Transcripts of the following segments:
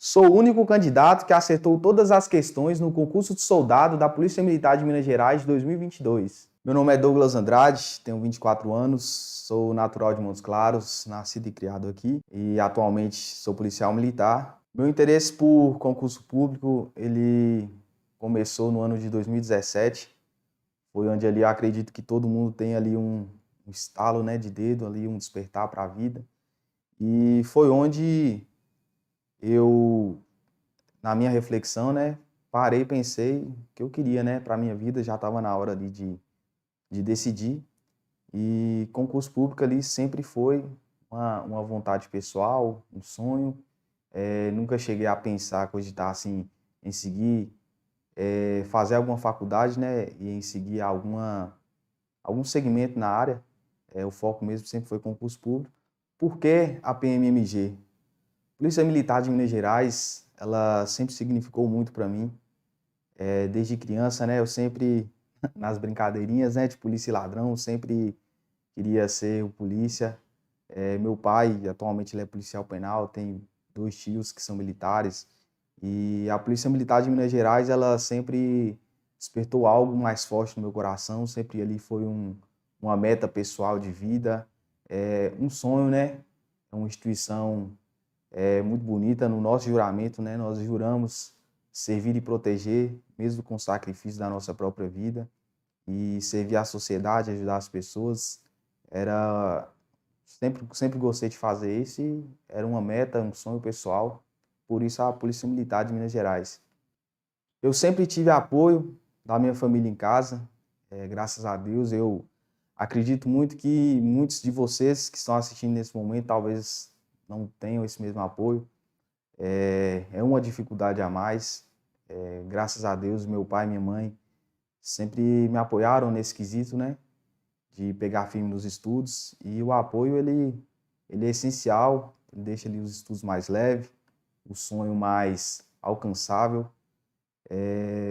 Sou o único candidato que acertou todas as questões no concurso de soldado da Polícia Militar de Minas Gerais de 2022. Meu nome é Douglas Andrade, tenho 24 anos, sou natural de Montes Claros, nascido e criado aqui e atualmente sou policial militar. Meu interesse por concurso público, ele começou no ano de 2017, foi onde ali eu acredito que todo mundo tem ali um estalo, né, de dedo, ali um despertar para a vida. E foi onde eu, na minha reflexão, né, parei e pensei o que eu queria, né, para a minha vida, já estava na hora ali de decidir. E concurso público ali sempre foi uma vontade pessoal, um sonho. Nunca cheguei a pensar, cogitar assim, em seguir, fazer alguma faculdade, né, e em seguir algum segmento na área. O foco mesmo sempre foi concurso público. Por que a PMMG? Polícia Militar de Minas Gerais, ela sempre significou muito para mim. Desde criança, né, eu sempre, nas brincadeirinhas, né, de polícia e ladrão, eu sempre queria ser o polícia. Meu pai, atualmente, ele é policial penal, tem dois tios que são militares. E a Polícia Militar de Minas Gerais, ela sempre despertou algo mais forte no meu coração, sempre ali foi uma meta pessoal de vida, um sonho, né? É uma instituição muito bonita. No nosso juramento, né? Nós juramos servir e proteger, mesmo com o sacrifício da nossa própria vida, e servir à sociedade, ajudar as pessoas. Era sempre gostei de fazer isso e era uma meta, um sonho pessoal. Por isso a Polícia Militar de Minas Gerais. Eu sempre tive apoio da minha família em casa, graças a Deus. Eu acredito muito que muitos de vocês que estão assistindo nesse momento talvez não tenham esse mesmo apoio. É uma dificuldade a mais. Graças a Deus, meu pai e minha mãe sempre me apoiaram nesse quesito, né? De pegar firme nos estudos. E o apoio, ele é essencial, ele deixa ali os estudos mais leves, o sonho mais alcançável.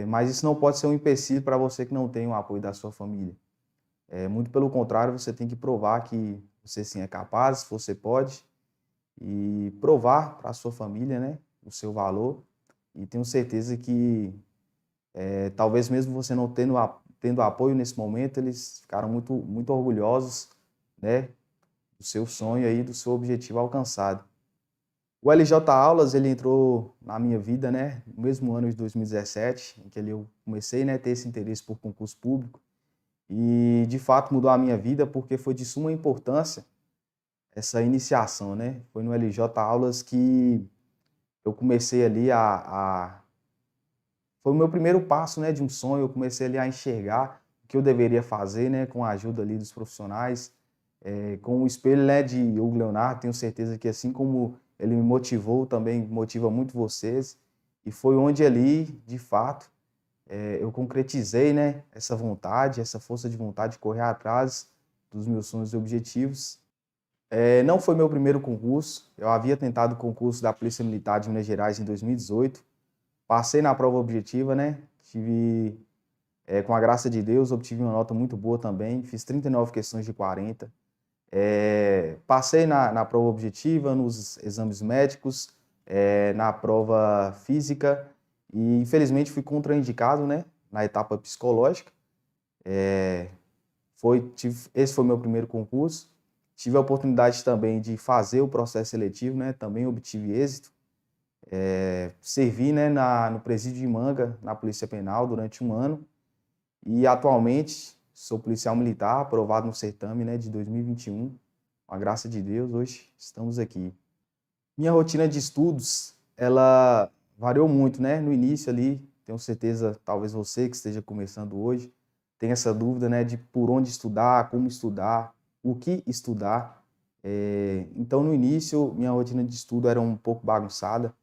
Mas isso não pode ser um empecilho para você que não tem o apoio da sua família. Muito pelo contrário, você tem que provar que você sim é capaz, você pode, e provar para a sua família, né, o seu valor. E tenho certeza que talvez mesmo você não tendo apoio nesse momento, eles ficaram muito orgulhosos, né, do seu sonho aí, do seu objetivo alcançado. O LJ Aulas, ele entrou na minha vida, né, no mesmo ano de 2017, em que eu comecei, né, a ter esse interesse por concurso público, e de fato mudou a minha vida porque foi de suma importância essa iniciação, né? Foi no LJ Aulas que eu comecei ali foi o meu primeiro passo, né, de um sonho. Eu comecei ali a enxergar o que eu deveria fazer, né, com a ajuda ali dos profissionais, com o espelho, né, de Hugo Leonardo. Tenho certeza que assim como ele me motivou, também motiva muito vocês. E foi onde ali, de fato, eu concretizei, né, essa vontade, essa força de vontade de correr atrás dos meus sonhos e objetivos. Não foi meu primeiro concurso. Eu havia tentado o concurso da Polícia Militar de Minas Gerais em 2018. Passei na prova objetiva, né? Com a graça de Deus, obtive uma nota muito boa também. Fiz 39 questões de 40. Passei na prova objetiva, nos exames médicos, na prova física e, infelizmente, fui contraindicado, né? Na etapa psicológica. Esse foi meu primeiro concurso. Tive a oportunidade também de fazer o processo seletivo, né? Também obtive êxito. Servi, né, no presídio de Manga, na Polícia Penal, durante um ano. E atualmente sou policial militar, aprovado no certame, né, de 2021. Com a graça de Deus, hoje estamos aqui. Minha rotina de estudos, ela variou muito, né? No início ali, tenho certeza, talvez você que esteja começando hoje, tenha essa dúvida, né, de por onde estudar, como estudar, o que estudar. Então, no início, minha rotina de estudo era um pouco bagunçada,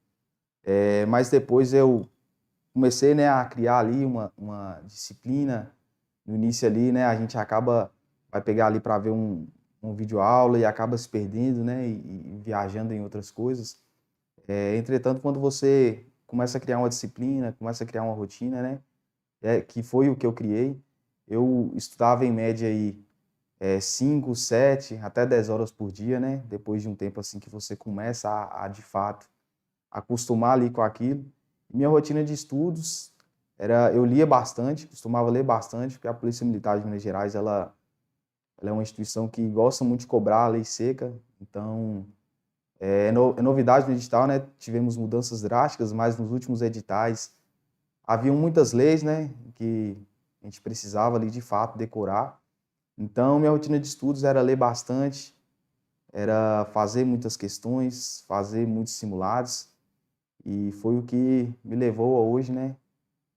mas depois eu comecei, né, a criar ali uma disciplina. No início ali, né, a gente vai pegar ali para ver um vídeo aula e acaba se perdendo, né, e viajando em outras coisas. Entretanto, quando você começa a criar uma disciplina, começa a criar uma rotina, né, que foi o que eu criei, eu estudava em média aí 5, 7, até 10 horas por dia, né, depois de um tempo assim que você começa de fato acostumar ali com aquilo. Minha rotina de estudos eu lia bastante, costumava ler bastante, porque a Polícia Militar de Minas Gerais, ela é uma instituição que gosta muito de cobrar a lei seca, então é novidade no edital, né? Tivemos mudanças drásticas, mas nos últimos editais haviam muitas leis, né, que a gente precisava ali de fato decorar. Então, minha rotina de estudos era ler bastante, era fazer muitas questões, fazer muitos simulados, e foi o que me levou a hoje, né,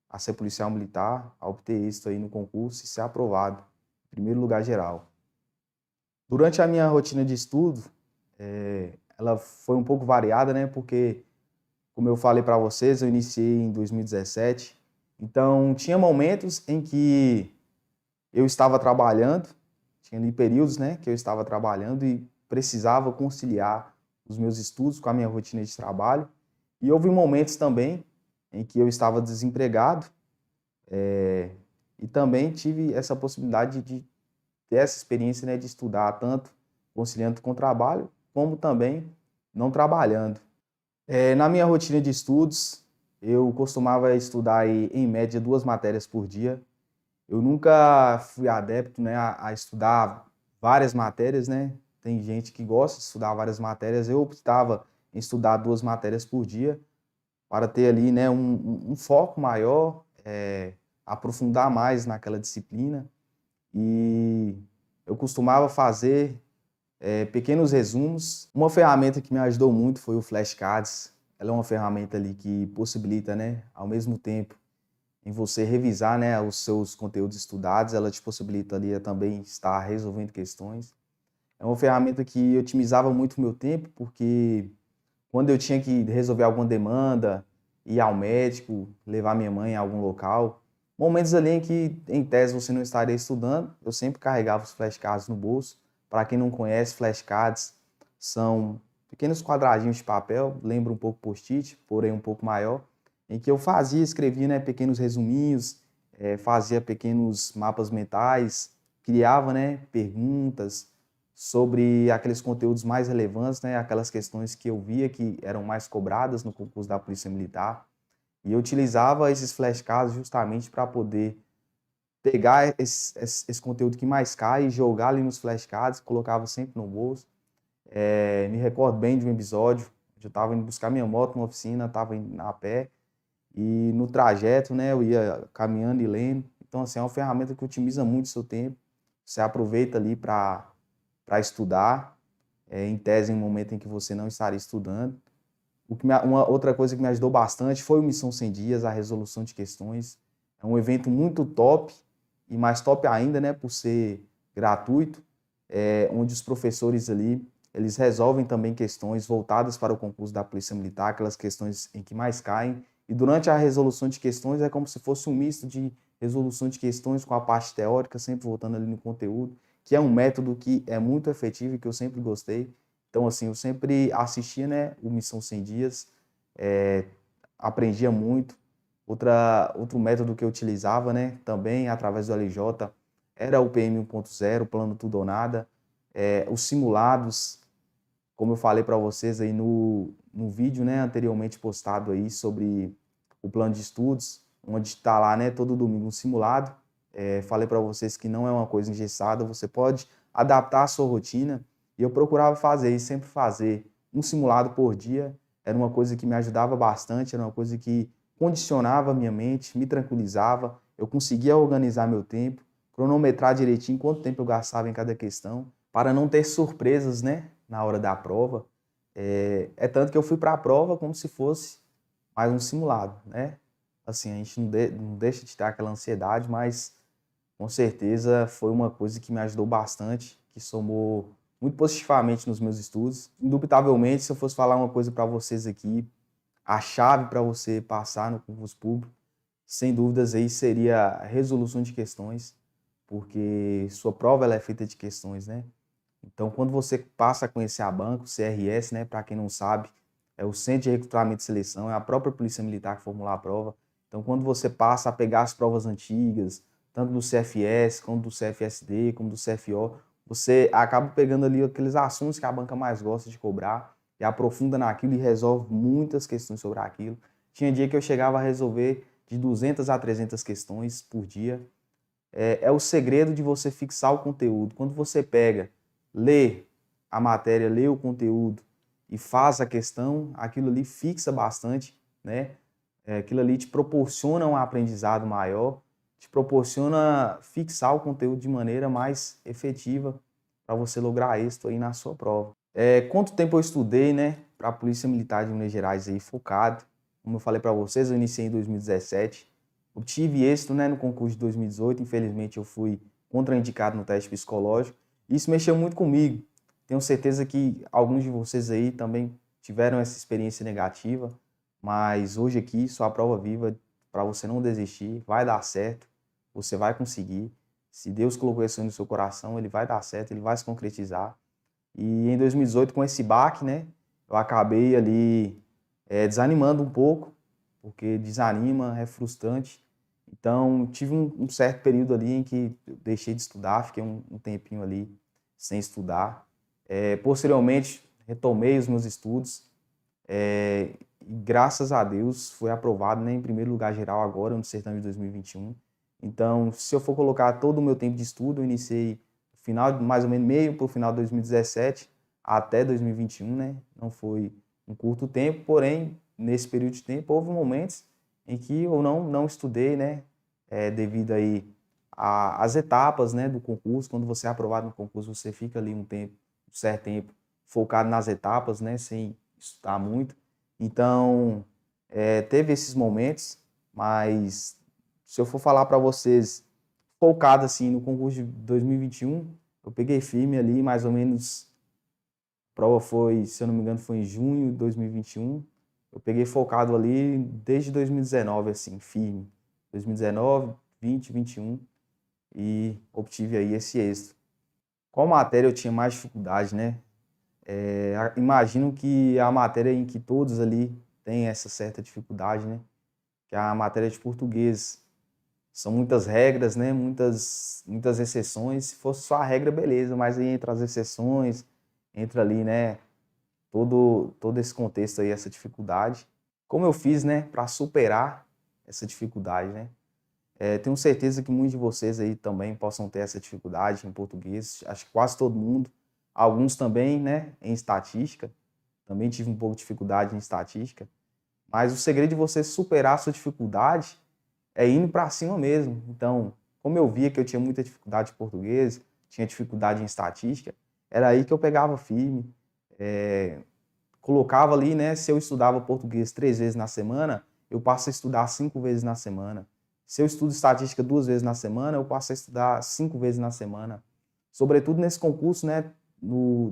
a ser policial militar, a obter êxito aí no concurso e ser aprovado, em primeiro lugar geral. Durante a minha rotina de estudo, ela foi um pouco variada, né, porque, como eu falei para vocês, eu iniciei em 2017, então tinha momentos em que eu estava trabalhando, tinha ali períodos, né, que eu estava trabalhando e precisava conciliar os meus estudos com a minha rotina de trabalho. E houve momentos também em que eu estava desempregado, e também tive essa possibilidade de ter essa experiência, né, de estudar tanto conciliando com o trabalho, como também não trabalhando. Na minha rotina de estudos, eu costumava estudar aí, em média 2 matérias por dia. Eu nunca fui adepto, né, a estudar várias matérias, né? Tem gente que gosta de estudar várias matérias. Eu optava em estudar 2 matérias por dia para ter ali, né, um foco maior, aprofundar mais naquela disciplina. E eu costumava fazer pequenos resumos. Uma ferramenta que me ajudou muito foi o Flashcards. Ela é uma ferramenta ali que possibilita, né, ao mesmo tempo em você revisar, né, os seus conteúdos estudados, ela te possibilita ali a também estar resolvendo questões. É uma ferramenta que otimizava muito o meu tempo, porque quando eu tinha que resolver alguma demanda, ir ao médico, levar minha mãe a algum local, momentos ali em que, em tese, você não estaria estudando, eu sempre carregava os flashcards no bolso. Para quem não conhece, flashcards são pequenos quadradinhos de papel, lembra um pouco post-it, porém um pouco maior, em que eu escrevia, né, pequenos resuminhos, fazia pequenos mapas mentais, criava, né, perguntas sobre aqueles conteúdos mais relevantes, né, aquelas questões que eu via que eram mais cobradas no concurso da Polícia Militar. E eu utilizava esses flashcards justamente para poder pegar esse conteúdo que mais cai e jogar ali nos flashcards, colocava sempre no bolso. Me recordo bem de um episódio, eu estava indo buscar minha moto na oficina, estava indo a pé, e no trajeto, né, eu ia caminhando e lendo. Então, assim, é uma ferramenta que otimiza muito o seu tempo. Você aproveita ali para estudar, em tese, em um momento em que você não estaria estudando. Uma outra coisa que me ajudou bastante foi o Missão 100 Dias, a resolução de questões. É um evento muito top, e mais top ainda, né, por ser gratuito, onde os professores ali, eles resolvem também questões voltadas para o concurso da Polícia Militar, aquelas questões em que mais caem. E durante a resolução de questões é como se fosse um misto de resolução de questões com a parte teórica, sempre voltando ali no conteúdo, que é um método que é muito efetivo e que eu sempre gostei. Então, assim, eu sempre assistia, né, o Missão 100 Dias, aprendia muito. Outro método que eu utilizava, né, também através do LJ, era o PM 1.0, Plano Tudo ou Nada, os simulados, como eu falei para vocês aí no vídeo, né, anteriormente postado aí sobre o plano de estudos, onde está lá, né, todo domingo um simulado. Falei para vocês que não é uma coisa engessada, você pode adaptar a sua rotina, e eu procurava fazer, e sempre fazer um simulado por dia. Era uma coisa que me ajudava bastante, era uma coisa que condicionava a minha mente, me tranquilizava, eu conseguia organizar meu tempo, cronometrar direitinho quanto tempo eu gastava em cada questão, para não ter surpresas, né, na hora da prova. É tanto que eu fui para a prova como se fosse mais um simulado, né? Assim, a gente não deixa de ter aquela ansiedade, mas com certeza foi uma coisa que me ajudou bastante, que somou muito positivamente nos meus estudos. Indubitavelmente, se eu fosse falar uma coisa para vocês aqui, a chave para você passar no concurso público, sem dúvidas aí seria a resolução de questões, porque sua prova ela é feita de questões, né? Então, quando você passa a conhecer a banca, o CRS, né, para quem não sabe, é o Centro de Recrutamento e Seleção, é a própria Polícia Militar que formula a prova. Então, quando você passa a pegar as provas antigas, tanto do CFS, como do CFSD, como do CFO, você acaba pegando ali aqueles assuntos que a banca mais gosta de cobrar. e aprofunda naquilo e resolve muitas questões sobre aquilo. Tinha dia que eu chegava a resolver de 200 a 300 questões por dia. É o segredo de você fixar o conteúdo. Quando você pega, lê a matéria, lê o conteúdo e faz a questão, aquilo ali fixa bastante, né? Aquilo ali te proporciona um aprendizado maior, te proporciona fixar o conteúdo de maneira mais efetiva para você lograr êxito aí na sua prova. Quanto tempo eu estudei, né, para a Polícia Militar de Minas Gerais aí focado? Como eu falei para vocês, eu iniciei em 2017, obtive êxito, né, no concurso de 2018, infelizmente eu fui contraindicado no teste psicológico. Isso mexeu muito comigo. Tenho certeza que alguns de vocês aí também tiveram essa experiência negativa, mas hoje aqui sou a prova viva para você não desistir, vai dar certo, você vai conseguir. Se Deus colocou isso no seu coração, ele vai dar certo, ele vai se concretizar. E em 2018, com esse baque, né, eu acabei ali desanimando um pouco, porque desanima, é frustrante. Então, tive um certo período ali em que eu deixei de estudar, fiquei um tempinho ali sem estudar. Posteriormente, retomei os meus estudos e, graças a Deus, fui aprovado, né, em primeiro lugar geral agora, no certame de 2021. Então, se eu for colocar todo o meu tempo de estudo, eu iniciei final, mais ou menos meio para o final de 2017 até 2021, né? Não foi um curto tempo, porém, nesse período de tempo, houve momentos em que eu não estudei, né? Devido aí às etapas, né, do concurso. Quando você é aprovado no concurso, você fica ali um certo tempo, focado nas etapas, né? Sem estudar muito. Então, teve esses momentos, mas se eu for falar para vocês, focado assim no concurso de 2021, eu peguei firme ali, mais ou menos, a prova foi, se eu não me engano, foi em junho de 2021. Eu peguei focado ali desde 2019, assim, firme. 2019, 20, 21 e obtive aí esse êxito. Qual matéria eu tinha mais dificuldade, né? Imagino que a matéria em que todos ali têm essa certa dificuldade, né? Que é a matéria de português. São muitas regras, né? Muitas exceções. Se fosse só a regra, beleza, mas aí entra as exceções, entra ali, né? Todo esse contexto aí, essa dificuldade. Como eu fiz, né? Para superar essa dificuldade, né? Tenho certeza que muitos de vocês aí também possam ter essa dificuldade em português. Acho que quase todo mundo. Alguns também, né? Em estatística. Também tive um pouco de dificuldade em estatística. Mas o segredo de você superar a sua dificuldade é indo para cima mesmo. Então, como eu via que eu tinha muita dificuldade em português, tinha dificuldade em estatística, era aí que eu pegava firme, colocava ali, né? Se eu estudava português 3 vezes na semana, eu passo a estudar 5 vezes na semana. Se eu estudo estatística 2 vezes na semana, eu passo a estudar 5 vezes na semana. Sobretudo nesse concurso, né?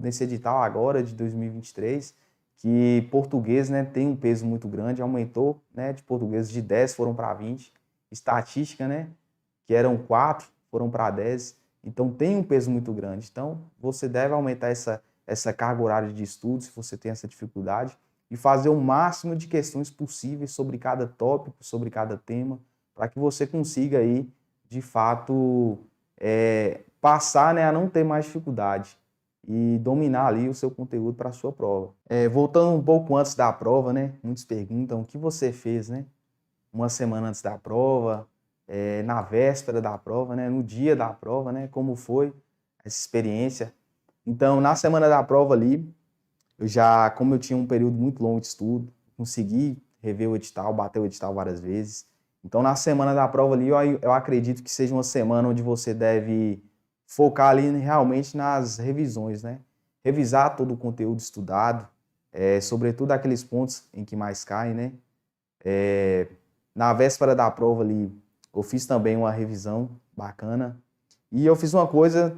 Nesse edital agora de 2023, que português, né, tem um peso muito grande, aumentou, né, de português de 10 foram para 20. Estatística, né, que eram 4 foram para 10. Então tem um peso muito grande. Então você deve aumentar essa carga horária de estudo, se você tem essa dificuldade, e fazer o máximo de questões possíveis sobre cada tópico, sobre cada tema, para que você consiga aí, de fato, passar, né, a não ter mais dificuldade e dominar ali o seu conteúdo para a sua prova. Voltando um pouco antes da prova, né, muitos perguntam o que você fez, né, uma semana antes da prova, na véspera da prova, né, no dia da prova, né, como foi essa experiência. Então, na semana da prova ali, como eu tinha um período muito longo de estudo, consegui rever o edital, bater o edital várias vezes. Então, na semana da prova ali, eu acredito que seja uma semana onde você deve focar ali realmente nas revisões, né? Revisar todo o conteúdo estudado, sobretudo aqueles pontos em que mais caem, né? Na véspera da prova ali, eu fiz também uma revisão bacana. E eu fiz uma coisa,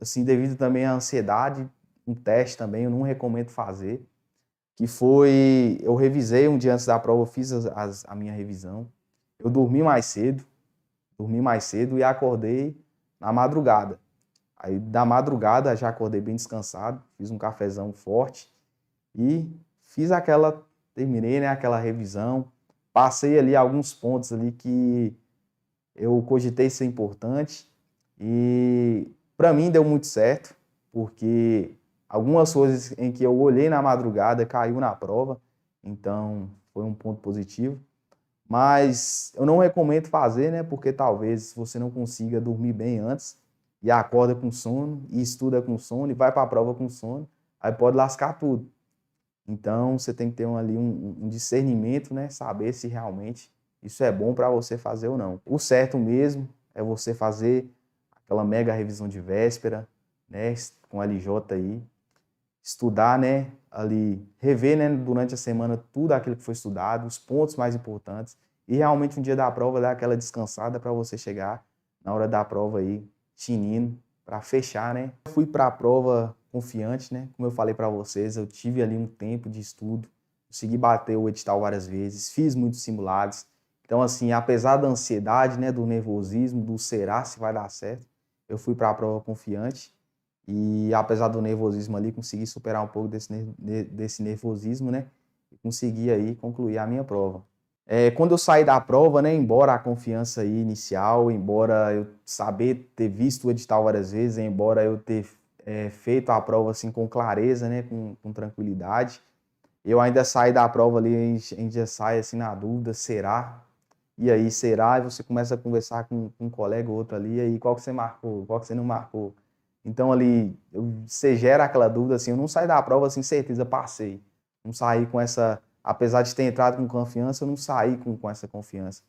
assim, devido também à ansiedade, um teste também, eu não recomendo fazer, que foi, eu revisei um dia antes da prova, eu fiz a minha revisão, eu dormi mais cedo e acordei na madrugada. Aí, da madrugada, já acordei bem descansado, fiz um cafezão forte e terminei, né, aquela revisão, passei ali alguns pontos ali que eu cogitei ser importante e para mim deu muito certo, porque Algumas coisas em que eu olhei na madrugada caiu na prova, então foi um ponto positivo. Mas eu não recomendo fazer, né? Porque talvez você não consiga dormir bem antes e acorda com sono e estuda com sono e vai para a prova com sono, aí pode lascar tudo. Então você tem que ter ali um discernimento, né? Saber se realmente isso é bom para você fazer ou não. O certo mesmo é você fazer aquela mega revisão de véspera, né? Com a LJ aí, estudar, né? Ali, rever, né? Durante a semana tudo aquilo que foi estudado, os pontos mais importantes e realmente um dia da prova dar aquela descansada para você chegar na hora da prova aí, tinindo, para fechar, né? Eu fui para a prova confiante, né? Como eu falei para vocês, eu tive ali um tempo de estudo, consegui bater o edital várias vezes, fiz muitos simulados. Então, assim, apesar da ansiedade, né, do nervosismo, do será se vai dar certo, eu fui para a prova confiante e, apesar do nervosismo ali, consegui superar um pouco desse nervosismo, né? E consegui aí concluir a minha prova. Quando eu saí da prova, né, embora a confiança aí inicial, embora eu saber ter visto o edital várias vezes, embora eu ter feito a prova assim com clareza, né, com tranquilidade, eu ainda saí da prova ali, a gente já sai assim na dúvida, será? E aí, será? E você começa a conversar com um colega ou outro ali, e aí qual que você marcou, qual que você não marcou? Então ali, você gera aquela dúvida assim, eu não saí da prova assim, certeza, passei. Não saí com essa, apesar de ter entrado com confiança, eu não saí com essa confiança.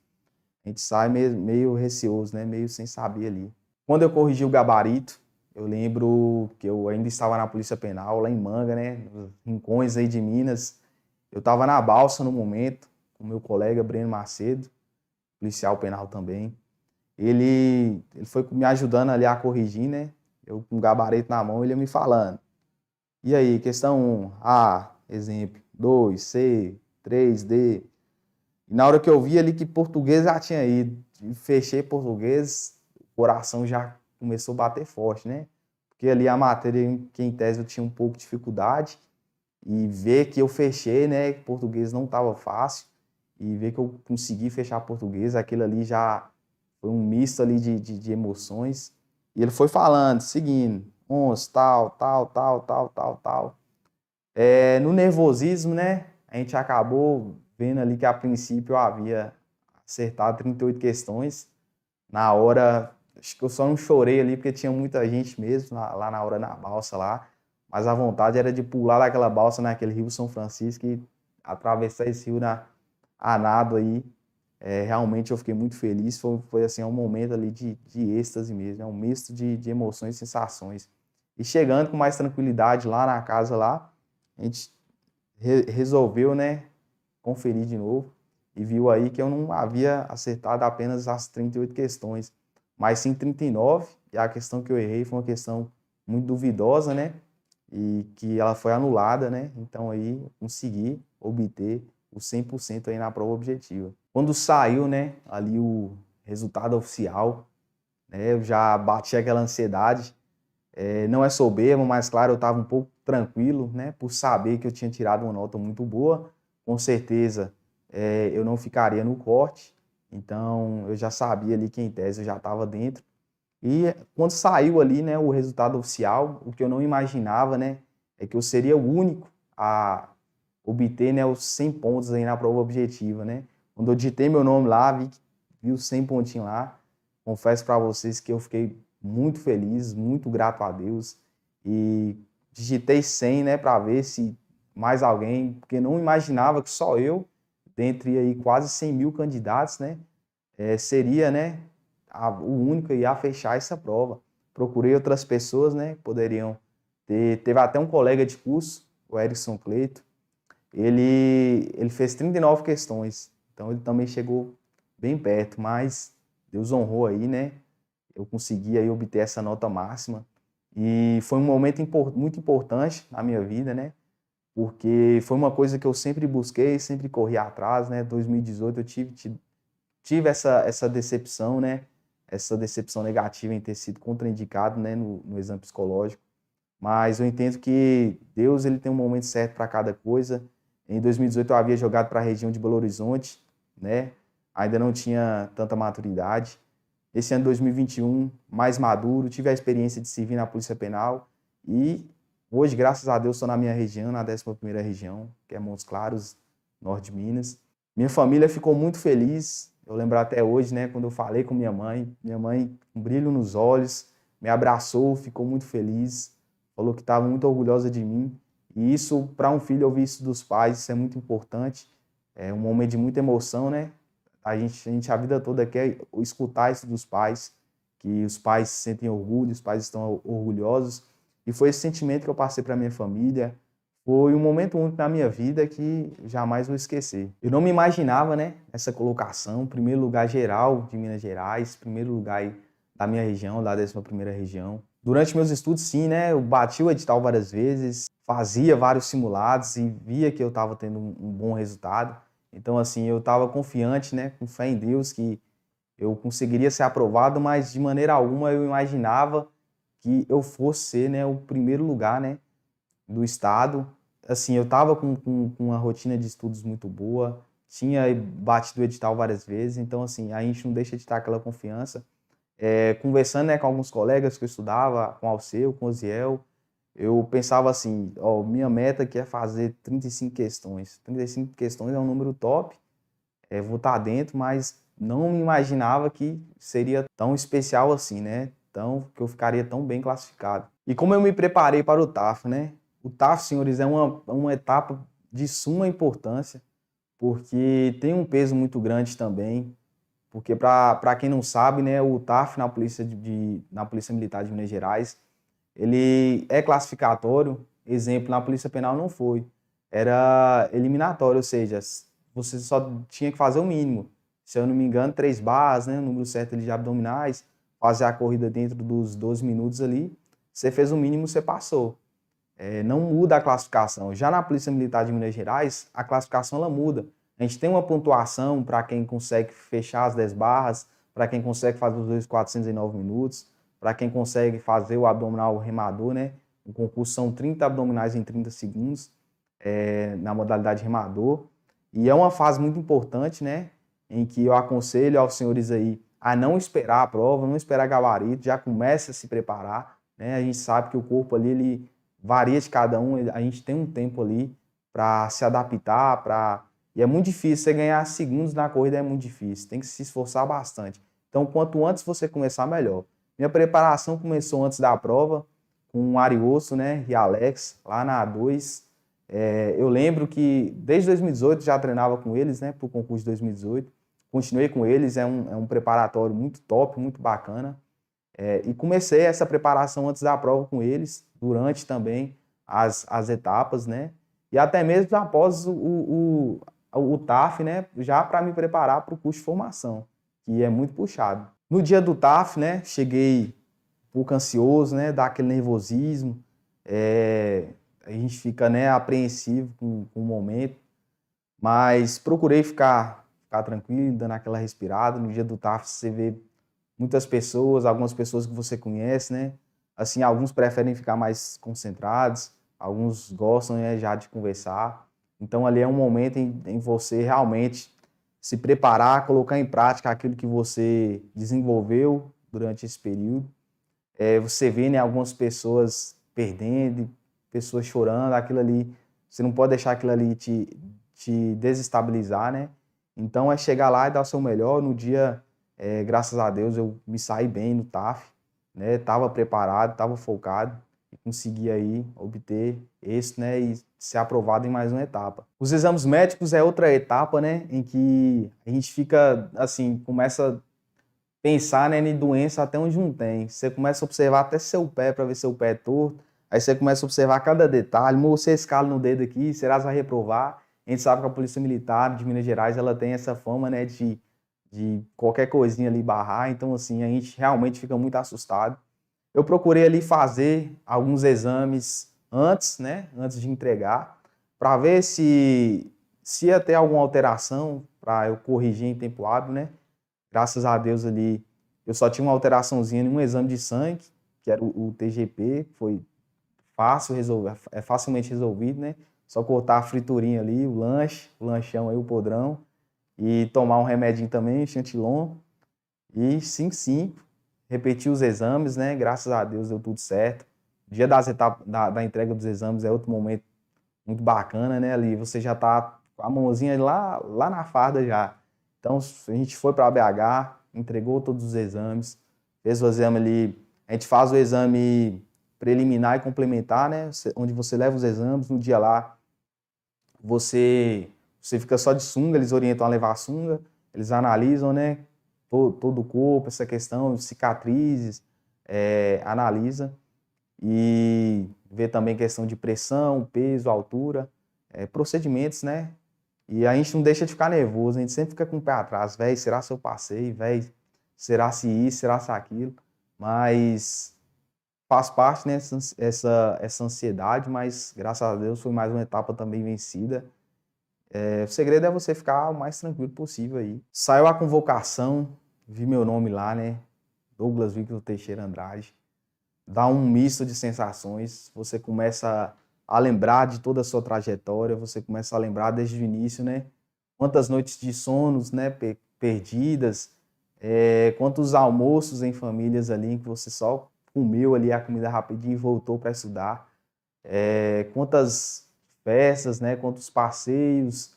A gente sai meio receoso, né? Meio sem saber ali. Quando eu corrigi o gabarito, eu lembro que eu ainda estava na Polícia Penal, lá em Manga, né? Nos rincões aí de Minas. Eu estava na balsa no momento, com meu colega Breno Macedo, policial penal também. Ele foi me ajudando ali a corrigir, né? Eu com o gabarito na mão, ele ia me falando. E aí, questão 1, A, exemplo, 2, C, 3, D. E na hora que eu vi ali que português já tinha ido, e fechei português, o coração já começou a bater forte, né? Porque ali a matéria que em tese eu tinha um pouco de dificuldade, e ver que eu fechei, né? Que português não estava fácil, e ver que eu consegui fechar português, aquilo ali já foi um misto ali de emoções. E ele foi falando, seguindo, uns, tal, tal, tal, tal, tal, tal. No nervosismo, né? A gente acabou vendo ali que a princípio eu havia acertado 38 questões. Na hora, acho que eu só não chorei ali porque tinha muita gente mesmo lá na hora na balsa lá. Mas a vontade era de pular daquela balsa naquele Rio São Francisco e atravessar esse rio a nado aí. Realmente eu fiquei muito feliz. Foi assim, um momento ali de êxtase mesmo. É um misto de emoções e sensações. E chegando com mais tranquilidade lá na casa lá, a gente resolveu, né, conferir de novo e viu aí que eu não havia acertado apenas as 38 questões, mas sim 39, e a questão que eu errei foi uma questão muito duvidosa, né, e que ela foi anulada, né, então aí eu consegui obter o 100% aí na prova objetiva. Quando saiu, né, ali o resultado oficial, né, eu já bati aquela ansiedade. Não é soberbo, mas claro, eu estava um pouco tranquilo, né, por saber que eu tinha tirado uma nota muito boa. Com certeza, eu não ficaria no corte, então eu já sabia ali que em tese eu já estava dentro. E quando saiu ali, né, o resultado oficial, o que eu não imaginava, né, é que eu seria o único a obter, né, os 100 pontos aí na prova objetiva, né. Quando eu digitei meu nome lá, vi os 100 pontinhos lá, confesso para vocês que eu fiquei muito feliz, muito grato a Deus e digitei 100, né, para ver se mais alguém, porque não imaginava que só eu, dentre aí quase 100 mil candidatos, né, seria, né, o único a fechar essa prova. Procurei outras pessoas, né, poderiam teve até um colega de curso, o Erickson Cleito, ele fez 39 questões, então ele também chegou bem perto, mas Deus honrou aí, né, eu consegui aí obter essa nota máxima e foi um momento muito importante na minha vida, né, porque foi uma coisa que eu sempre busquei, sempre corri atrás, né, 2018 eu tive essa decepção, né, essa decepção negativa em ter sido contraindicado, né, no exame psicológico, mas eu entendo que Deus ele tem um momento certo para cada coisa. Em 2018 eu havia jogado para a região de Belo Horizonte, né, ainda não tinha tanta maturidade. Esse ano 2021, mais maduro, tive a experiência de servir na Polícia Penal e Hoje, graças a Deus, estou na minha região, na 11ª região, que é Montes Claros, norte de Minas. Minha família ficou muito feliz. Eu lembro até hoje, né, quando eu falei com minha mãe, com um brilho nos olhos, me abraçou, ficou muito feliz, falou que estava muito orgulhosa de mim. E isso, para um filho ouvir isso dos pais, isso é muito importante. É um momento de muita emoção, né? A vida toda quer escutar isso dos pais, que os pais sentem orgulho, os pais estão orgulhosos. E foi esse sentimento que eu passei para minha família. Foi um momento único na minha vida que jamais vou esquecer. Eu não me imaginava, né, essa colocação, primeiro lugar geral de Minas Gerais, primeiro lugar aí da minha região, da 11ª região. Durante meus estudos, sim, né, eu bati o edital várias vezes, fazia vários simulados e via que eu estava tendo um bom resultado. Então, assim, eu estava confiante, né, com fé em Deus que eu conseguiria ser aprovado, mas de maneira alguma eu imaginava que eu fosse ser, né, o primeiro lugar, né, do estado. Assim, eu estava com uma rotina de estudos muito boa, tinha batido o edital várias vezes, então, assim, a gente não deixa de ter aquela confiança. Conversando, né, com alguns colegas que eu estudava, com o Alceu, com o Ziel, eu pensava assim, ó, minha meta aqui é fazer 35 questões. 35 questões é um número top, vou estar dentro, mas não me imaginava que seria tão especial assim, né? Então, que eu ficaria tão bem classificado. E como eu me preparei para o TAF, né? O TAF, senhores, é uma etapa de suma importância, porque tem um peso muito grande também, porque para quem não sabe, né, o TAF na Polícia Militar de Minas Gerais, ele é classificatório, exemplo, na Polícia Penal não foi. Era eliminatório, ou seja, você só tinha que fazer o mínimo. Se eu não me engano, 3 barras, né, o número certo ali de abdominais, fazer a corrida dentro dos 12 minutos ali. Você fez o mínimo, você passou. Não muda a classificação. Já na Polícia Militar de Minas Gerais, a classificação ela muda. A gente tem uma pontuação para quem consegue fechar as 10 barras, para quem consegue fazer os 2.409 minutos, para quem consegue fazer o abdominal remador, né? O concurso são 30 abdominais em 30 segundos, na modalidade remador. E é uma fase muito importante, né? Em que eu aconselho aos senhores aí a não esperar a prova, não esperar gabarito, já comece a se preparar, né? A gente sabe que o corpo ali, ele varia de cada um, a gente tem um tempo ali para se adaptar, e é muito difícil, você ganhar segundos na corrida é muito difícil, tem que se esforçar bastante. Então, quanto antes você começar, melhor. Minha preparação começou antes da prova, com o Ariosto, né, e Alex, lá na A2. Eu lembro que desde 2018 já treinava com eles, né, para o concurso de 2018. Continuei com eles, é um preparatório muito top, muito bacana. E comecei essa preparação antes da prova com eles, durante também as etapas, né? E até mesmo após o TAF, né? Já para me preparar para o curso de formação, que é muito puxado. No dia do TAF, né? Cheguei um pouco ansioso, né? Dá aquele nervosismo, a gente fica, né, apreensivo com o momento, mas procurei ficar tranquilo, dando aquela respirada. No dia do TAF você vê muitas pessoas, algumas pessoas que você conhece, né? Assim, alguns preferem ficar mais concentrados, alguns gostam, né, já de conversar. Então, ali é um momento em você realmente se preparar, colocar em prática aquilo que você desenvolveu durante esse período. Você vê, né, algumas pessoas perdendo, pessoas chorando, aquilo ali, você não pode deixar aquilo ali te desestabilizar, né? Então, é chegar lá e dar o seu melhor. No dia, graças a Deus, eu me saí bem no TAF, né? Estava preparado, estava focado e consegui aí obter êxito, né? E ser aprovado em mais uma etapa. Os exames médicos é outra etapa, né? Em que a gente fica, assim, começa a pensar, né, em doença até onde não tem. Você começa a observar até seu pé para ver se seu pé é torto. Aí você começa a observar cada detalhe. Você escala no dedo aqui, será que vai reprovar? A gente sabe que a Polícia Militar de Minas Gerais ela tem essa fama, né, de qualquer coisinha ali barrar. Então, assim, a gente realmente fica muito assustado. Eu procurei ali fazer alguns exames antes, né, antes de entregar, para ver se ia ter alguma alteração para eu corrigir em tempo hábil, né? Graças a Deus ali, eu só tinha uma alteraçãozinha em um exame de sangue, que era o TGP, foi fácil resolver, é facilmente resolvido, né? Só cortar a friturinha ali, o lanche, o lanchão aí, o podrão, e tomar um remedinho também, chantilon, e 5-5, repetir os exames, né? Graças a Deus deu tudo certo. O dia das etapas, da entrega dos exames é outro momento muito bacana, né? Ali você já tá com a mãozinha lá na farda já. Então, a gente foi para BH, entregou todos os exames, fez o exame ali. A gente faz o exame preliminar e complementar, né? Onde você leva os exames, no dia lá você fica só de sunga, eles orientam a levar a sunga, eles analisam, né? Todo o corpo, essa questão, cicatrizes, analisa e vê também questão de pressão, peso, altura, procedimentos, né? E a gente não deixa de ficar nervoso, a gente sempre fica com o pé atrás, velho, será se eu passei, velho, será se isso, será se aquilo, mas faz parte, né, essa ansiedade, mas graças a Deus foi mais uma etapa também vencida. O segredo é você ficar o mais tranquilo possível aí. Saiu a convocação, vi meu nome lá, né, Douglas Victor Teixeira Andrade. Dá um misto de sensações, você começa a lembrar de toda a sua trajetória, você começa a lembrar desde o início, né? Quantas noites de sonos, né, perdidas, quantos almoços em famílias ali em que você só comeu ali a comida rapidinho e voltou para estudar, quantas festas, né, quantos passeios,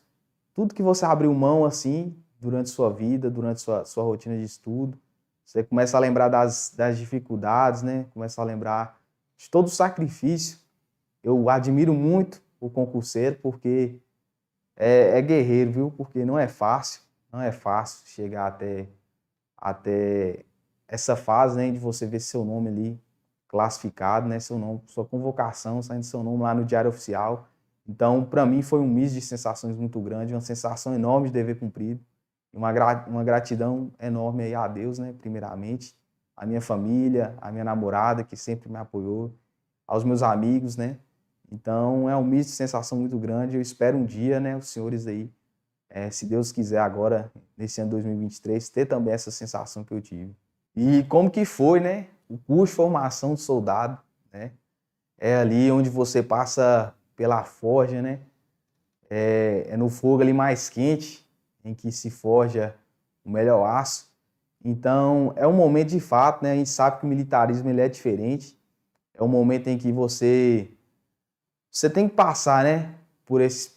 tudo que você abriu mão assim durante sua vida, durante sua rotina de estudo. Você começa a lembrar das dificuldades, né? Começa a lembrar de todo o sacrifício. Eu admiro muito o concurseiro porque é guerreiro, viu? Porque não é fácil chegar até essa fase, né? De você ver seu nome ali classificado, né? Seu nome, sua convocação, saindo seu nome lá no Diário Oficial. Então, para mim, foi um misto de sensações muito grande, uma sensação enorme de dever cumprido. Uma gratidão enorme aí a Deus, né, primeiramente, a minha família, a minha namorada, que sempre me apoiou, aos meus amigos, né. Então, é um misto de sensação muito grande. Eu espero um dia, né, os senhores aí, se Deus quiser agora, nesse ano 2023, ter também essa sensação que eu tive. E como que foi, né, o curso de formação de soldado, né, é ali onde você passa pela forja, né, é no fogo ali mais quente, em que se forja o melhor aço. Então, é um momento de fato, né? A gente sabe que o militarismo ele é diferente. É um momento em que você tem que passar, né? Por esse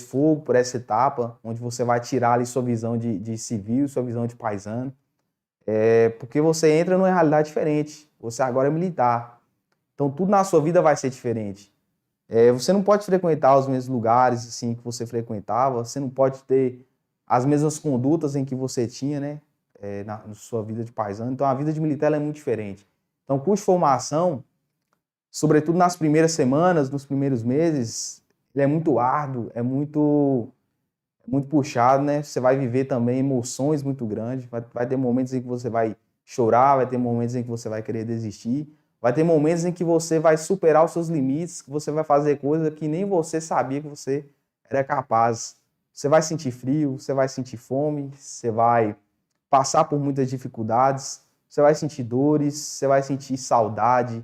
fogo, por essa etapa, onde você vai tirar ali sua visão de civil, sua visão de paisano. Porque você entra numa realidade diferente. Você agora é militar. Então, tudo na sua vida vai ser diferente. Você não pode frequentar os mesmos lugares assim que você frequentava, você não pode ter as mesmas condutas em que você tinha, né, na sua vida de paisano. Então, a vida de militar ela é muito diferente. Então, o curso de formação, sobretudo nas primeiras semanas, nos primeiros meses, ele é muito árduo, é muito puxado, né? Você vai viver também emoções muito grandes, vai ter momentos em que você vai chorar, vai ter momentos em que você vai querer desistir, vai ter momentos em que você vai superar os seus limites, que você vai fazer coisas que nem você sabia que você era capaz. Você vai sentir frio, você vai sentir fome, você vai passar por muitas dificuldades, você vai sentir dores, você vai sentir saudade.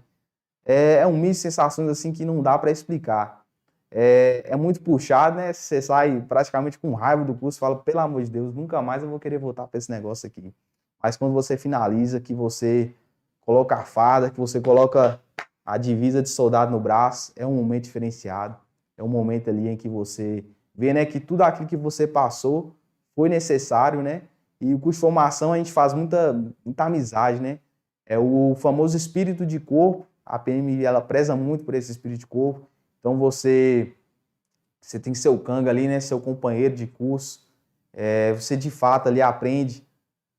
É um misto de sensações assim que não dá para explicar. É muito puxado, né? Você sai praticamente com raiva do curso, fala, pelo amor de Deus, nunca mais eu vou querer voltar para esse negócio aqui. Mas quando você finaliza, que você coloca a farda, que você coloca a divisa de soldado no braço, é um momento diferenciado. É um momento ali em que você vê, né, que tudo aquilo que você passou foi necessário, né? E o curso de formação a gente faz muita amizade, né? É o famoso espírito de corpo. A PM ela preza muito por esse espírito de corpo. Então você tem seu canga ali, né? Seu companheiro de curso. Você de fato ali aprende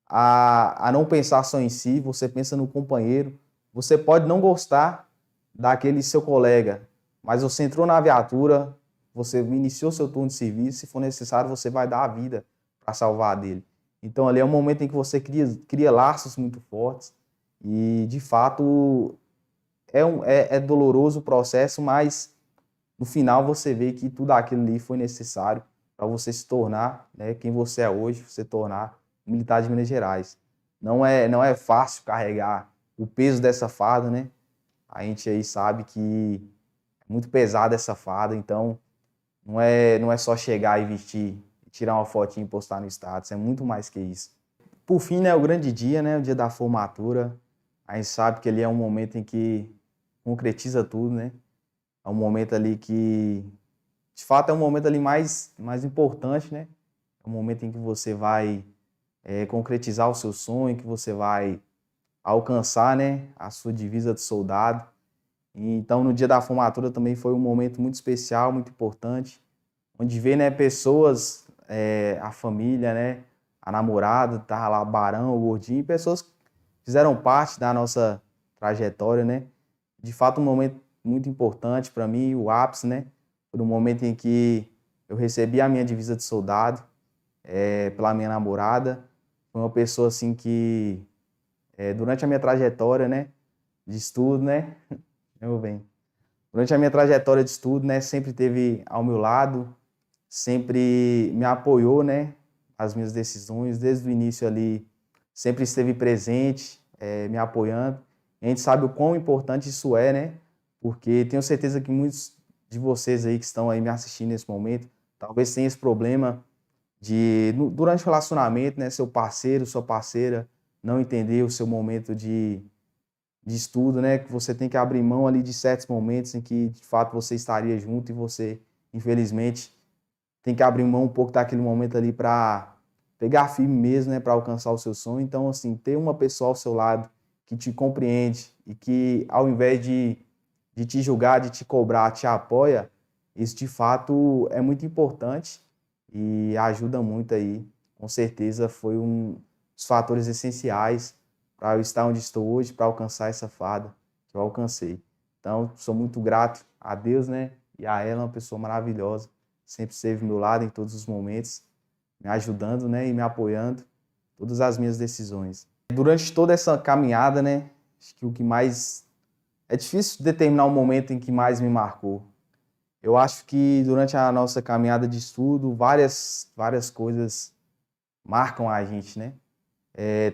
a não pensar só em si, você pensa no companheiro. Você pode não gostar daquele seu colega, mas você entrou na viatura, você iniciou seu turno de serviço, se for necessário, você vai dar a vida para salvar a dele. Então ali é um momento em que você cria laços muito fortes e, de fato, é doloroso o processo, mas no final você vê que tudo aquilo ali foi necessário para você se tornar, né, quem você é hoje, você tornar um militar de Minas Gerais. Não é fácil carregar o peso dessa farda, né? A gente aí sabe que é muito pesada essa farda, então não é só chegar e vestir, tirar uma fotinha e postar no status, é muito mais que isso. Por fim, né, o grande dia, né, o dia da formatura, a gente sabe que ele é um momento em que concretiza tudo, né? É um momento ali que, de fato, é um momento ali mais importante, né? É um momento em que você vai concretizar o seu sonho, que você vai alcançar, né, a sua divisa de soldado. Então, no dia da formatura também foi um momento muito especial, muito importante, onde vê, né, pessoas, a família, né, a namorada, tava lá, Barão, o Gordinho, pessoas que fizeram parte da nossa trajetória, né. De fato, um momento muito importante para mim, o ápice, né, foi no momento em que eu recebi a minha divisa de soldado, pela minha namorada. Foi uma pessoa, assim, que, durante a minha trajetória, né, de estudo, né, meu bem, durante a minha trajetória de estudo, né, sempre esteve ao meu lado, sempre me apoiou, né, as minhas decisões, desde o início ali, sempre esteve presente, me apoiando. A gente sabe o quão importante isso é, né, porque tenho certeza que muitos de vocês aí que estão aí me assistindo nesse momento, talvez tenham esse problema durante o relacionamento, né, seu parceiro, sua parceira, não entender o seu momento de estudo, né, que você tem que abrir mão ali de certos momentos em que, de fato, você estaria junto e você, infelizmente, tem que abrir mão um pouco daquele momento ali para pegar firme mesmo, né, para alcançar o seu sonho. Então, assim, ter uma pessoa ao seu lado que te compreende e que, ao invés de te julgar, de te cobrar, te apoia, isso de fato é muito importante e ajuda muito aí. Com certeza foi um dos fatores essenciais para eu estar onde estou hoje, para alcançar essa fada que eu alcancei. Então, sou muito grato a Deus, né? E a ela, uma pessoa maravilhosa, sempre esteve ao meu lado em todos os momentos, me ajudando, né? E me apoiando em todas as minhas decisões. Durante toda essa caminhada, né? Acho que o que mais... É difícil determinar o momento em que mais me marcou. Eu acho que durante a nossa caminhada de estudo, várias coisas marcam a gente, né?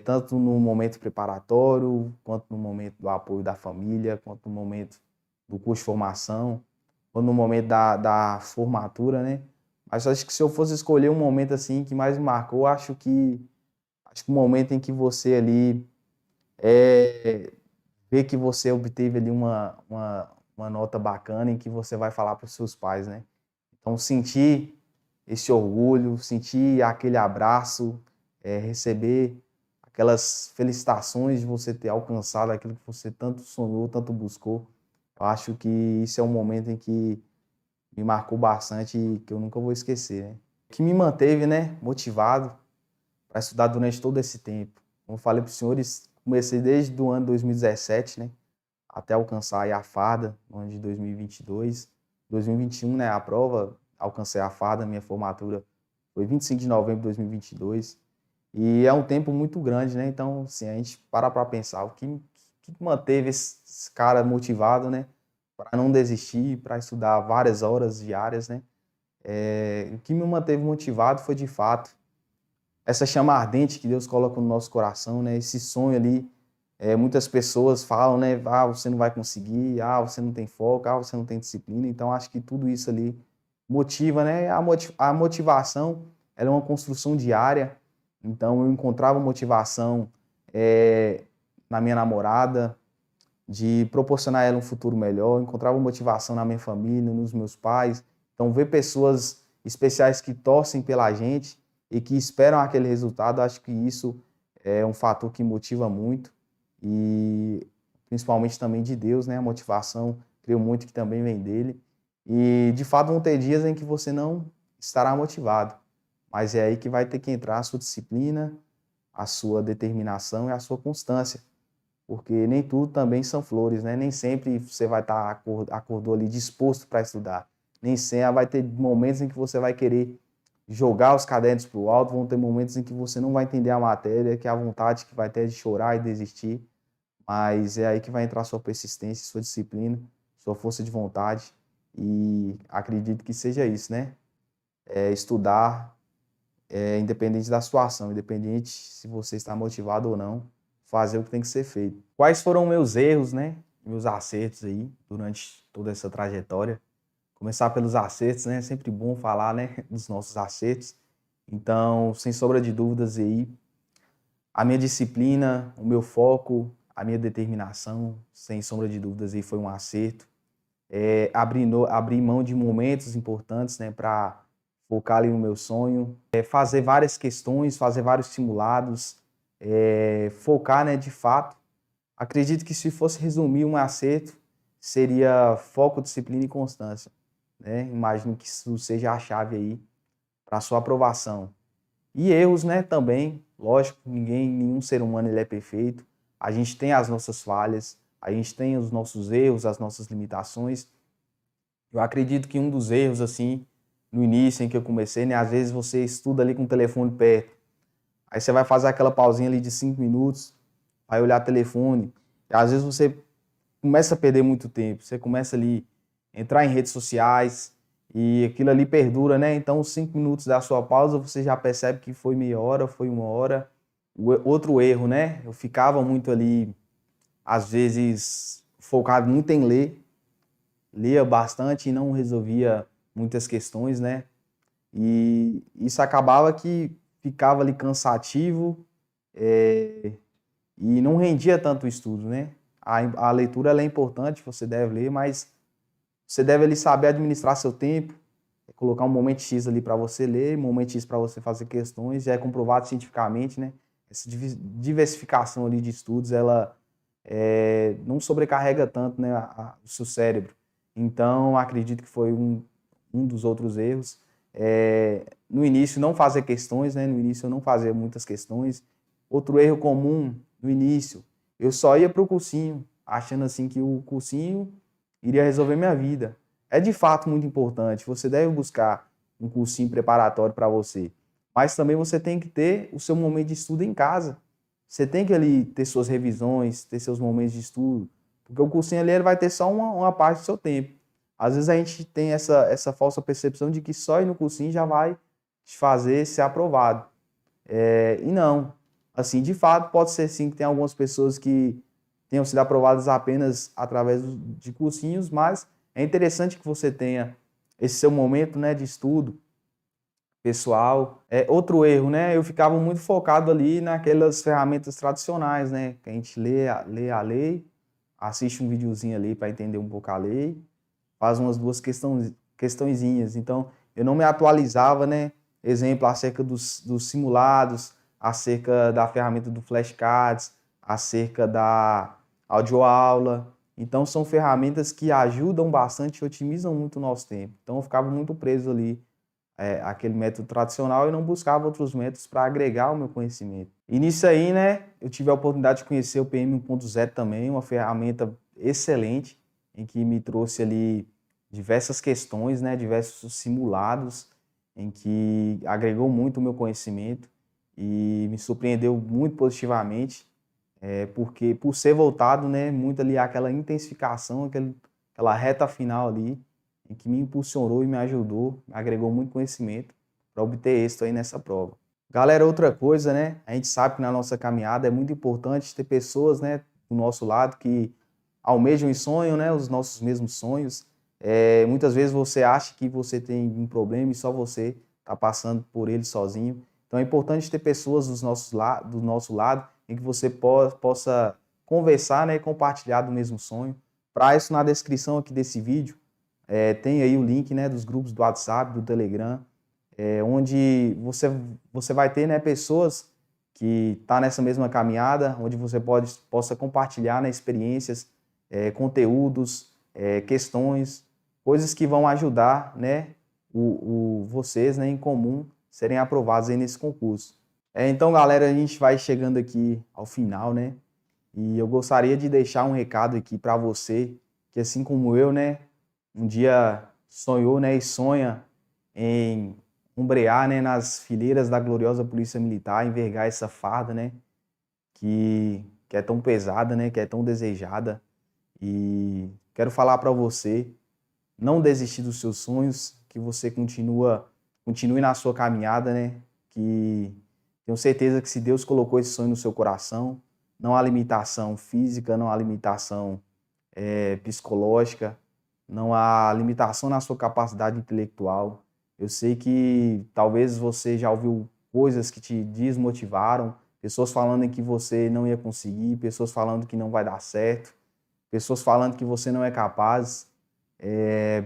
Tanto no momento preparatório, quanto no momento do apoio da família, quanto no momento do curso de formação, ou no momento da formatura, né? Mas acho que se eu fosse escolher um momento assim que mais me marcou, acho que o momento em que você ali vê que você obteve ali uma nota bacana em que você vai falar para os seus pais, né? Então, sentir esse orgulho, sentir aquele abraço, receber aquelas felicitações de você ter alcançado aquilo que você tanto sonhou, tanto buscou. Eu acho que isso é um momento em que me marcou bastante e que eu nunca vou esquecer, né? Que me manteve, né, motivado para estudar durante todo esse tempo. Como eu falei para os senhores, comecei desde o ano 2017, né, até alcançar aí a farda, no ano de 2022. 2021, né, a prova, alcancei a farda, minha formatura foi 25 de novembro de 2022. E é um tempo muito grande, né? Então, assim, a gente para pensar, o que manteve esse cara motivado, né? Para não desistir, para estudar várias horas diárias, né? O que me manteve motivado foi, de fato, essa chama ardente que Deus coloca no nosso coração, né? Esse sonho ali. Muitas pessoas falam, né? Ah, você não vai conseguir, ah, você não tem foco, ah, você não tem disciplina. Então, acho que tudo isso ali motiva, né? A motivação, ela é uma construção diária. Então, eu encontrava motivação na minha namorada, de proporcionar a ela um futuro melhor, encontrava motivação na minha família, nos meus pais. Então, ver pessoas especiais que torcem pela gente e que esperam aquele resultado, acho que isso é um fator que motiva muito e principalmente também de Deus, né? A motivação, creio muito que também vem dele. E, de fato, vão ter dias em que você não estará motivado, mas é aí que vai ter que entrar a sua disciplina, a sua determinação e a sua constância, porque nem tudo também são flores, né? Nem sempre você vai estar acordou ali disposto para estudar. Nem sempre vai ter momentos em que você vai querer jogar os cadernos para o alto, vão ter momentos em que você não vai entender a matéria, que é a vontade que vai ter de chorar e desistir, mas é aí que vai entrar sua persistência, sua disciplina, sua força de vontade, e acredito que seja isso, né? Estudar, independente da situação, independente se você está motivado ou não, fazer o que tem que ser feito. Quais foram meus erros, né? Meus acertos aí durante toda essa trajetória? Começar pelos acertos, né? É sempre bom falar, né, dos nossos acertos. Então, sem sombra de dúvidas aí, a minha disciplina, o meu foco, a minha determinação, sem sombra de dúvidas, aí foi um acerto. Abrir mão de momentos importantes, né, para focar ali no meu sonho, fazer várias questões, fazer vários simulados, focar, né, de fato. Acredito que se fosse resumir um acerto, seria foco, disciplina e constância, né? Imagino que isso seja a chave aí para a sua aprovação. E erros, né, também, lógico, nenhum ser humano ele é perfeito. A gente tem as nossas falhas, a gente tem os nossos erros, as nossas limitações. Eu acredito que um dos erros, assim, no início em que eu comecei, né, às vezes você estuda ali com o telefone perto, aí você vai fazer aquela pausinha ali de 5 minutos, vai olhar o telefone, e às vezes você começa a perder muito tempo, você começa ali a entrar em redes sociais e aquilo ali perdura, né? Então, os 5 minutos da sua pausa, você já percebe que foi meia hora, foi uma hora. Outro erro, né? Eu ficava muito ali, às vezes, focado muito em ler, lia bastante e não resolvia muitas questões, né? E isso acabava que ficava ali cansativo, e não rendia tanto o estudo, né? A leitura ela é importante, você deve ler, mas você deve ali saber administrar seu tempo, colocar um momento X ali para você ler, um momento X para você fazer questões, já é comprovado cientificamente, né? Essa diversificação ali de estudos, ela não sobrecarrega tanto, né, o seu cérebro. Então, acredito que foi um dos outros erros. No início, não fazer questões, né? No início, eu não fazia muitas questões. Outro erro comum, no início, eu só ia para o cursinho, achando assim que o cursinho iria resolver minha vida. É de fato muito importante, você deve buscar um cursinho preparatório para você, mas também você tem que ter o seu momento de estudo em casa. Você tem que ali ter suas revisões, ter seus momentos de estudo, porque o cursinho ali ele vai ter só uma parte do seu tempo. Às vezes a gente tem essa falsa percepção de que só ir no cursinho já vai te fazer ser aprovado. E não. Assim, de fato, pode ser sim que tem algumas pessoas que tenham sido aprovadas apenas através de cursinhos, mas é interessante que você tenha esse seu momento, né, de estudo pessoal. Outro erro, né, eu ficava muito focado ali naquelas ferramentas tradicionais, né, que a gente lê a lei, assiste um videozinho ali para entender um pouco a lei, faz umas duas questõezinhas. Então, eu não me atualizava, né? Exemplo, acerca dos simulados, acerca da ferramenta do flashcards, acerca da audioaula. Então, são ferramentas que ajudam bastante e otimizam muito o nosso tempo. Então, eu ficava muito preso ali àquele método tradicional e não buscava outros métodos para agregar o meu conhecimento. E nisso aí, né, eu tive a oportunidade de conhecer o PM 1.0 também, uma ferramenta excelente, em que me trouxe ali diversas questões, né, diversos simulados, em que agregou muito o meu conhecimento e me surpreendeu muito positivamente, porque por ser voltado, né, muito ali àquela intensificação, aquela reta final ali, em que me impulsionou e me ajudou, me agregou muito conhecimento para obter êxito aí nessa prova. Galera, outra coisa, né, a gente sabe que na nossa caminhada é muito importante ter pessoas, né, do nosso lado que almejam e sonham, né, os nossos mesmos sonhos. Muitas vezes você acha que você tem um problema e só você está passando por ele sozinho. Então é importante ter pessoas do nosso lado em que você possa conversar, né, e compartilhar do mesmo sonho. Para isso, na descrição aqui desse vídeo, tem aí o link, né, dos grupos do WhatsApp, do Telegram, onde você vai ter, né, pessoas que estão nessa mesma caminhada, onde você possa compartilhar, né, experiências, conteúdos, questões, coisas que vão ajudar, né, vocês, né, em comum serem aprovados aí nesse concurso. Então, galera, a gente vai chegando aqui ao final, né, e eu gostaria de deixar um recado aqui para você, que assim como eu, né, um dia sonhou, né, e sonha em ombrear, né, nas fileiras da gloriosa Polícia Militar, envergar essa farda, né, que é tão pesada, né, que é tão desejada. E quero falar para você, não desistir dos seus sonhos, que você continue na sua caminhada, né, que tenho certeza que se Deus colocou esse sonho no seu coração, não há limitação física, não há limitação psicológica, não há limitação na sua capacidade intelectual. Eu sei que talvez você já ouviu coisas que te desmotivaram, pessoas falando que você não ia conseguir, pessoas falando que não vai dar certo, pessoas falando que você não é capaz.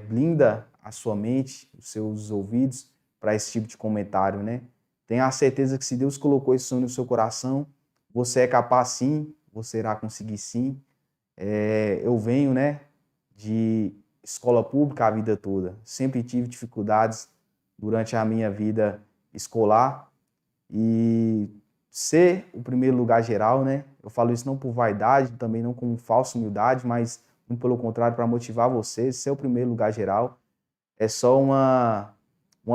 Blinda a sua mente, os seus ouvidos para esse tipo de comentário, né? Tenha a certeza que se Deus colocou esse sonho no seu coração, você é capaz sim, você irá conseguir sim. Eu venho, né, de escola pública a vida toda. Sempre tive dificuldades durante a minha vida escolar e ser o primeiro lugar geral, né? Eu falo isso não por vaidade, também não com falsa humildade, mas muito pelo contrário, para motivar você, ser o primeiro lugar geral é só uma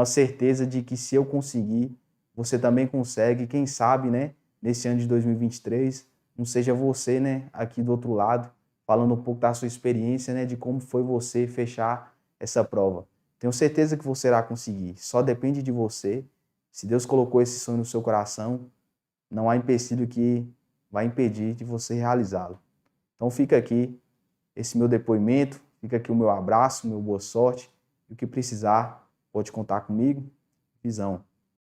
certeza de que se eu conseguir, você também consegue. Quem sabe, né, nesse ano de 2023, não seja você, né, aqui do outro lado, falando um pouco da sua experiência, né, de como foi você fechar essa prova. Tenho certeza que você irá conseguir. Só depende de você. Se Deus colocou esse sonho no seu coração, não há empecilho que vai impedir de você realizá-lo. Então fica aqui esse meu depoimento, fica aqui o meu abraço, meu boa sorte. E o que precisar, pode contar comigo. Visão.